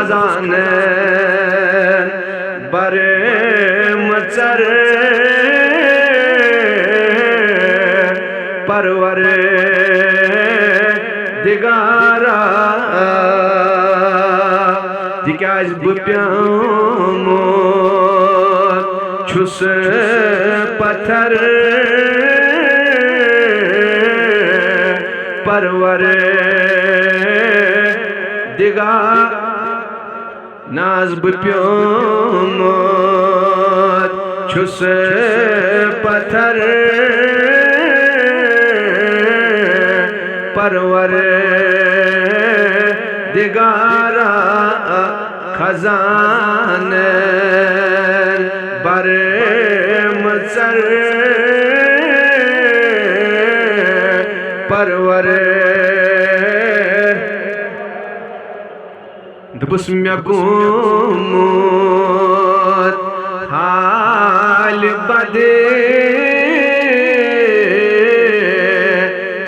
खजान बरे मचर परवर दिगारा तिकाज बुप्यामो छुस पत्थर परवर दिगा नाज बुप्यामो छुस पत्थर परवर दिगारा खजान बरे मचर परवर दबुस मे गुमोत हाल बदे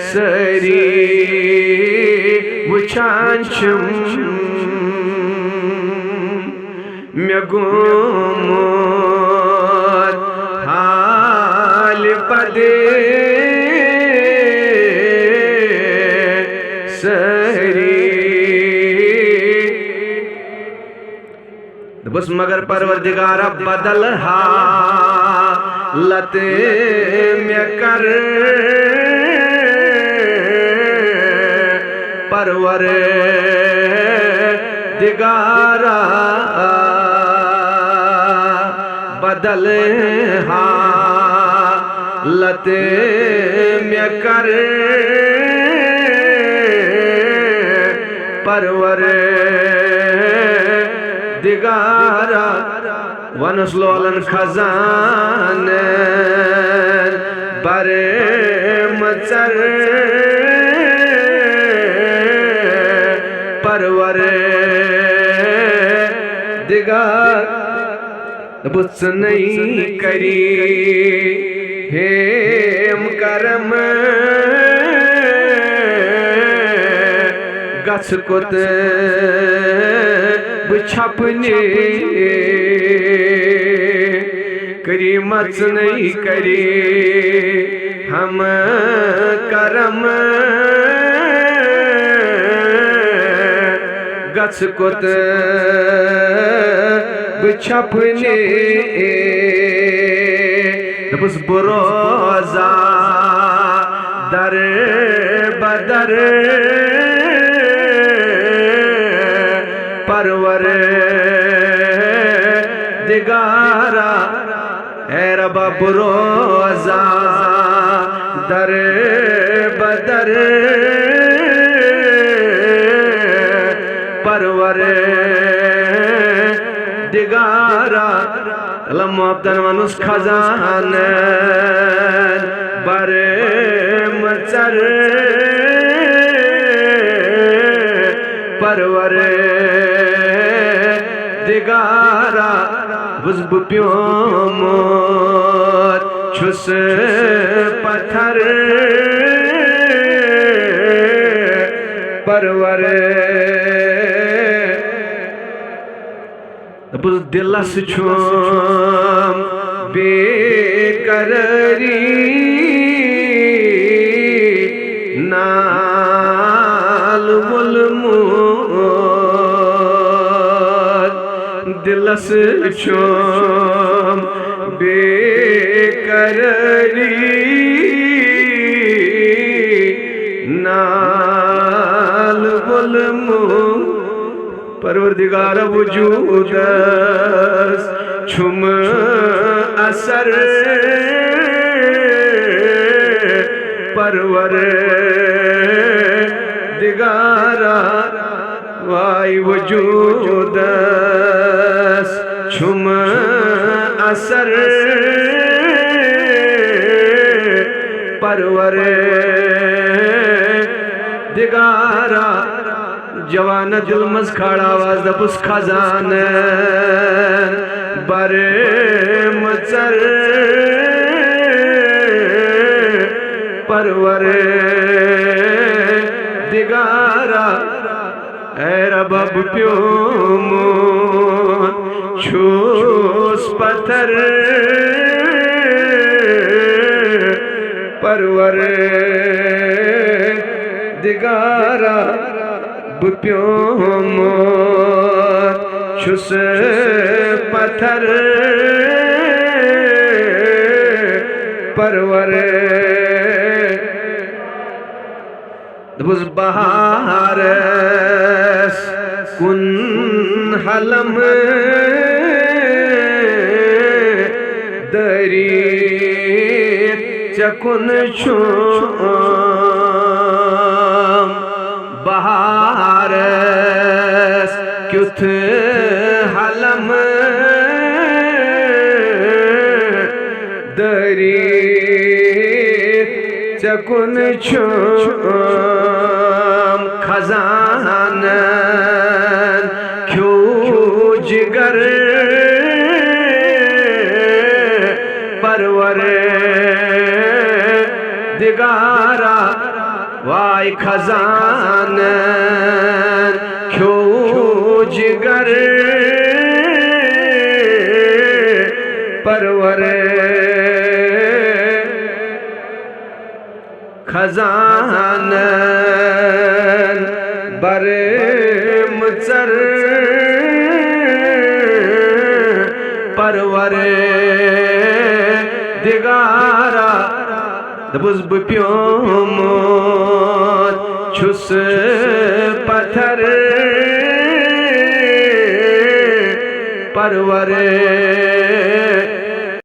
सरी वुछान छुम मे गुमोत हाल बदे सरी बस मगर परवरदिगारा बदल हालत में कर परवर दिगारा बदल हालत में कर परवर दिगारा वनस्लोलन खजान बरे मचर परवर दिगार बुस नहीं करी हेम करम गछ कुत छपने करी मच नहीं करी हम करम गछ कुत छपने बस बुरोजा दर बदर परवर दिगारा है रबा बुरोजा दर बदर परवर दिगारा लम्बन मनुष खजान बरे मचर परवर दिगारा बुज़्ब प्योमोत छुस पत्थर परवर बुज़ दिलस छुम बेकरारी नाल मुलमोत दिलस छुम बेकरारी नाल मुलमोत परवरदिगार वजूद छुम असर परवर दिगारा वाई वजूद छुम असर परवर दिगारा जवान दिल मज खड़ा आवाज दपुस खजान बरे मचर परवर दिगारा रबा प्योमोन छूस पत्थर परवर दिगारा प्योमोन छूस पत्थर परवर दबुज बहार कुन हलम दरी चकुन छो बहार क्युथ हलम दरी चकुन छो खजान क्यों जिगर परवर दिगारा वाई खजान क्यों जिगर परवर खजान बरे मुचर परवर दिगारा दबुज प्योमोन छुस पत्थर परवर